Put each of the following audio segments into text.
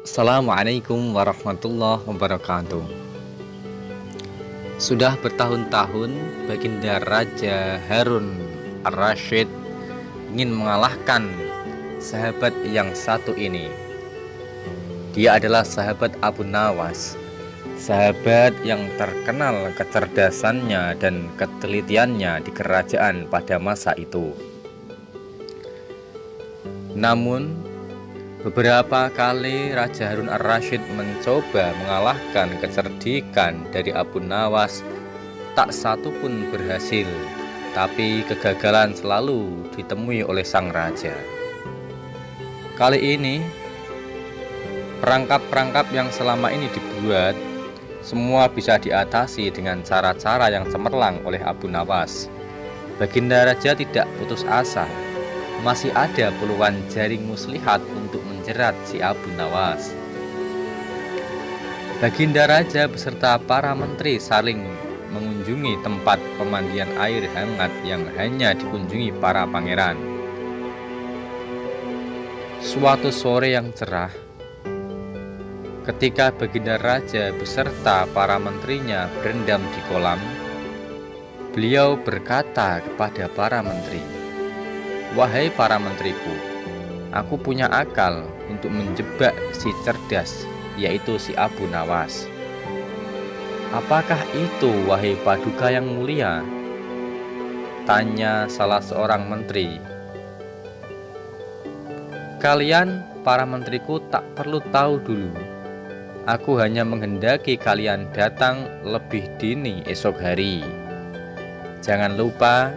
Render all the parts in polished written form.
Assalamualaikum warahmatullahi wabarakatuh. Sudah bertahun-tahun Baginda Raja Harun Ar-Rasyid ingin mengalahkan sahabat yang satu ini. Dia adalah sahabat Abu Nawas, sahabat yang terkenal kecerdasannya dan ketelitiannya di kerajaan pada masa itu. Namun beberapa kali Raja Harun Ar-Rasyid mencoba mengalahkan kecerdikan dari Abu Nawas, tak satu pun berhasil, tapi kegagalan selalu ditemui oleh sang raja. Kali ini, perangkap-perangkap yang selama ini dibuat, semua bisa diatasi dengan cara-cara yang cemerlang oleh Abu Nawas. Baginda Raja tidak putus asa. Masih ada puluhan jaring muslihat untuk menjerat si Abu Nawas. Baginda Raja beserta para menteri saling mengunjungi tempat pemandian air hangat yang hanya dikunjungi para pangeran. Suatu sore yang cerah, ketika Baginda Raja beserta para menterinya berendam di kolam, beliau berkata kepada para menteri, "Wahai para menteriku, aku punya akal untuk menjebak si cerdas, yaitu si Abu Nawas." "Apakah itu, wahai Paduka yang mulia?" tanya salah seorang menteri. "Kalian, para menteriku, tak perlu tahu dulu. Aku hanya menghendaki kalian datang lebih dini esok hari. Jangan lupa,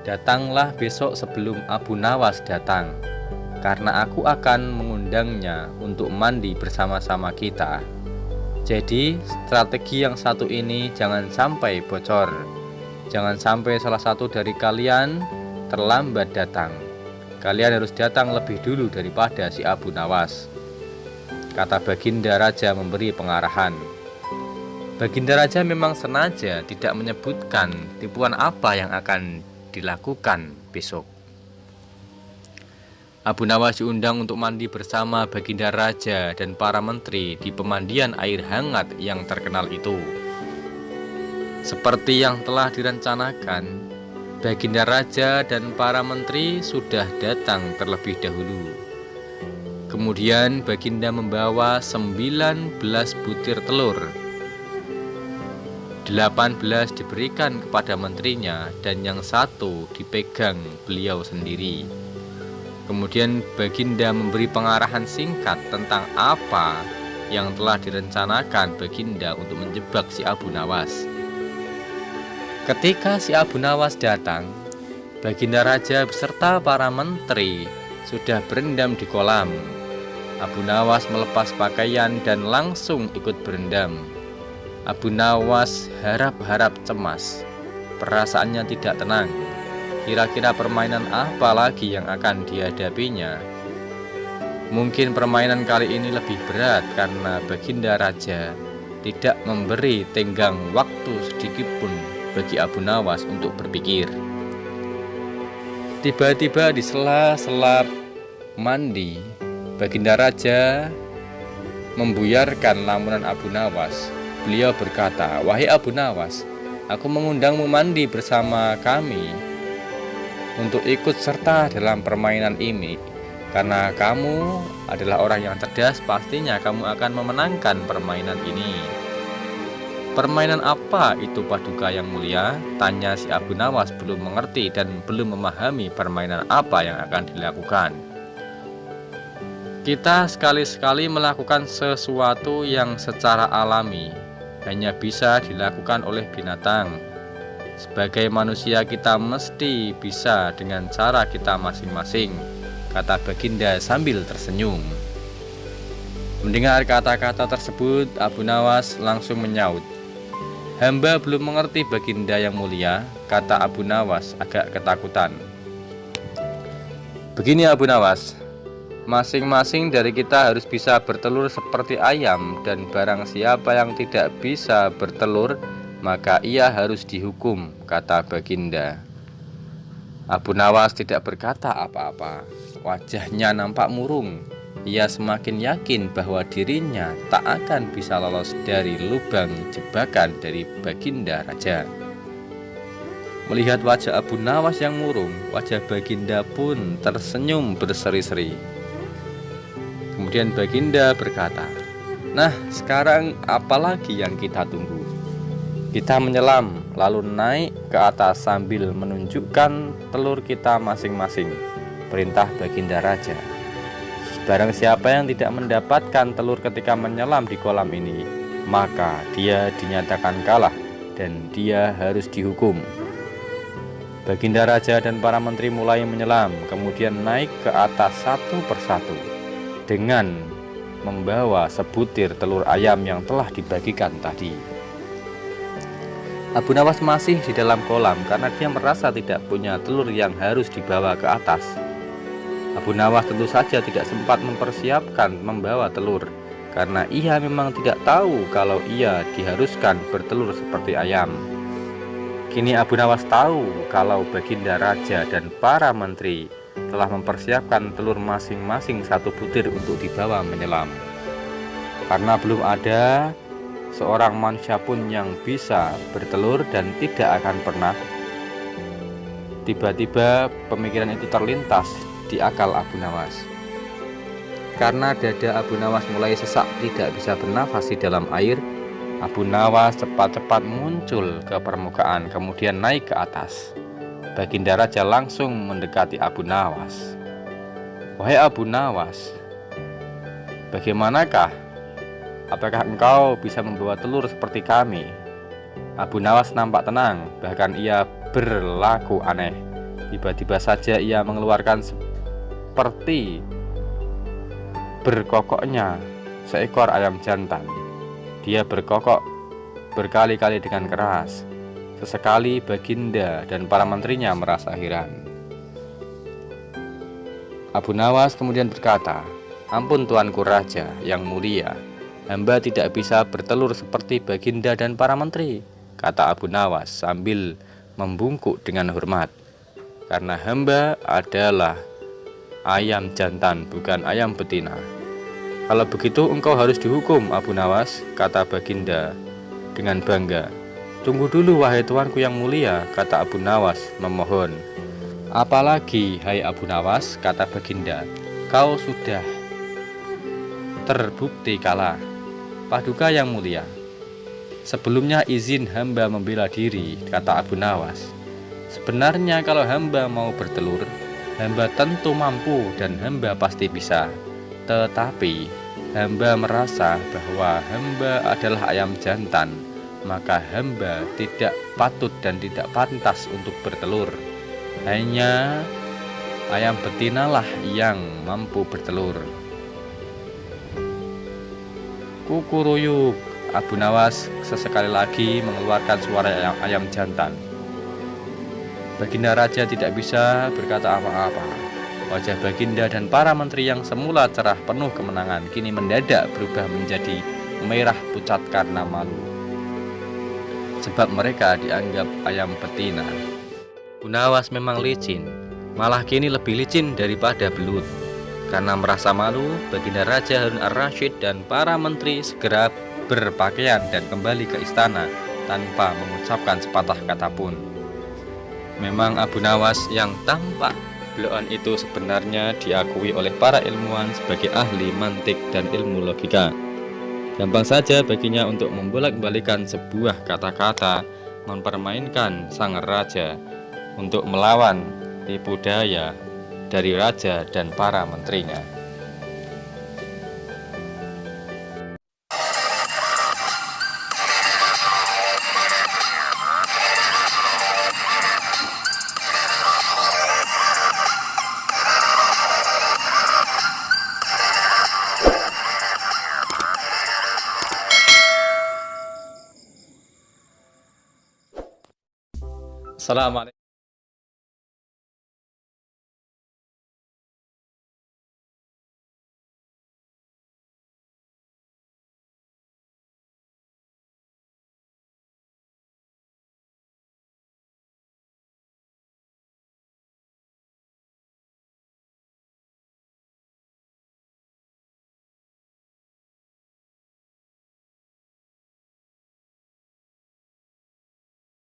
datanglah besok sebelum Abu Nawas datang, karena aku akan mengundangnya untuk mandi bersama-sama kita. Jadi strategi yang satu ini jangan sampai bocor. Jangan sampai salah satu dari kalian terlambat datang. Kalian harus datang lebih dulu daripada si Abu Nawas," kata Baginda Raja memberi pengarahan. Baginda Raja memang sengaja tidak menyebutkan tipuan apa yang akan dilakukan besok. Abu Nawas diundang untuk mandi bersama Baginda Raja dan para menteri di pemandian air hangat yang terkenal itu. Seperti yang telah direncanakan, Baginda Raja dan para menteri sudah datang terlebih dahulu. Kemudian Baginda membawa 19 butir telur. 18 diberikan kepada menterinya dan yang satu dipegang beliau sendiri. Kemudian Baginda memberi pengarahan singkat tentang apa yang telah direncanakan Baginda untuk menjebak si Abu Nawas. Ketika si Abu Nawas datang, Baginda Raja beserta para menteri sudah berendam di kolam. Abu Nawas melepas pakaian dan langsung ikut berendam. Abu Nawas harap-harap cemas, perasaannya tidak tenang. Kira-kira permainan apa lagi yang akan dihadapinya? Mungkin permainan kali ini lebih berat karena Baginda Raja tidak memberi tenggang waktu sedikitpun bagi Abu Nawas untuk berpikir. Tiba-tiba di sela-sela mandi, Baginda Raja membuyarkan lamunan Abu Nawas. Beliau berkata, "Wahai Abu Nawas, aku mengundangmu mandi bersama kami untuk ikut serta dalam permainan ini. Karena kamu adalah orang yang cerdas, pastinya kamu akan memenangkan permainan ini." "Permainan apa itu, Paduka yang mulia?" tanya si Abu Nawas belum mengerti dan belum memahami permainan apa yang akan dilakukan. "Kita sekali-sekali melakukan sesuatu yang secara alami hanya bisa dilakukan oleh binatang. Sebagai manusia kita mesti bisa dengan cara kita masing-masing," kata Baginda sambil tersenyum. Mendengar kata-kata tersebut, Abu Nawas langsung menyaut. "Hamba belum mengerti, Baginda yang mulia," kata Abu Nawas agak ketakutan. "Begini Abu Nawas, masing-masing dari kita harus bisa bertelur seperti ayam, dan barang siapa yang tidak bisa bertelur, maka ia harus dihukum," kata Baginda. Abu Nawas tidak berkata apa-apa. Wajahnya nampak murung. ia semakin yakin bahwa dirinya tak akan bisa lolos dari lubang jebakan dari Baginda Raja. Melihat wajah Abu Nawas yang murung, wajah Baginda pun tersenyum berseri-seri. Kemudian Baginda berkata, "Nah, sekarang apalagi yang kita tunggu? Kita menyelam, lalu naik ke atas sambil menunjukkan telur kita masing-masing," perintah Baginda Raja. "Barang siapa yang tidak mendapatkan telur ketika menyelam di kolam ini, maka dia dinyatakan kalah dan dia harus dihukum." Baginda Raja dan para menteri mulai menyelam, kemudian naik ke atas satu persatu dengan membawa sebutir telur ayam yang telah dibagikan tadi. Abu Nawas masih di dalam kolam karena dia merasa tidak punya telur yang harus dibawa ke atas. Abu Nawas tentu saja tidak sempat mempersiapkan membawa telur, karena ia memang tidak tahu kalau ia diharuskan bertelur seperti ayam. Kini Abu Nawas tahu kalau Baginda Raja dan para menteri telah mempersiapkan telur masing-masing satu butir untuk dibawa menyelam. Karena belum ada seorang manusia pun yang bisa bertelur dan tidak akan pernah. Tiba-tiba pemikiran itu terlintas di akal Abu Nawas. Karena dada Abu Nawas mulai sesak, tidak bisa bernafas di dalam air, Abu Nawas cepat-cepat muncul ke permukaan, kemudian naik ke atas. Baginda Raja langsung mendekati Abu Nawas. "Wahai Abu Nawas, bagaimanakah? Apakah engkau bisa membawa telur seperti kami?" Abu Nawas nampak tenang, bahkan ia berlaku aneh. Tiba-tiba saja ia mengeluarkan seperti berkokoknya seekor ayam jantan. Dia berkokok berkali-kali dengan keras. Sesekali Baginda dan para menterinya merasa heran. Abu Nawas kemudian berkata, "Ampun Tuanku Raja yang mulia, hamba tidak bisa bertelur seperti Baginda dan para menteri," kata Abu Nawas sambil membungkuk dengan hormat. "Karena hamba adalah ayam jantan, bukan ayam betina." "Kalau begitu engkau harus dihukum, Abu Nawas," kata Baginda dengan bangga. "Tunggu dulu wahai tuanku yang mulia," kata Abu Nawas memohon. "Apalagi hai Abu Nawas," kata Baginda, "kau sudah terbukti kalah. Paduka yang mulia, sebelumnya izin hamba membela diri," kata Abu Nawas. "Sebenarnya kalau hamba mau bertelur, hamba tentu mampu dan hamba pasti bisa. Tetapi hamba merasa bahwa hamba adalah ayam jantan, maka hamba tidak patut dan tidak pantas untuk bertelur. Hanya ayam betinalah yang mampu bertelur." Kukuruyuk, Abu Nawas sesekali lagi mengeluarkan suara ayam jantan. Baginda Raja tidak bisa berkata apa-apa. Wajah Baginda dan para menteri yang semula cerah penuh kemenangan kini mendadak berubah menjadi merah pucat karena malu, sebab mereka dianggap ayam betina. Abu Nawas memang licin, malah kini lebih licin daripada belut. Karena merasa malu, Baginda Raja Harun Ar-Rasyid dan para menteri segera berpakaian dan kembali ke istana tanpa mengucapkan sepatah kata pun. Memang Abu Nawas yang tampak belokan itu sebenarnya diakui oleh para ilmuwan sebagai ahli mantik dan ilmu logika. Gampang saja baginya untuk membolak-balikan sebuah kata-kata, mempermainkan sang raja untuk melawan tipu daya dari raja dan para menterinya. Assalamualaikum.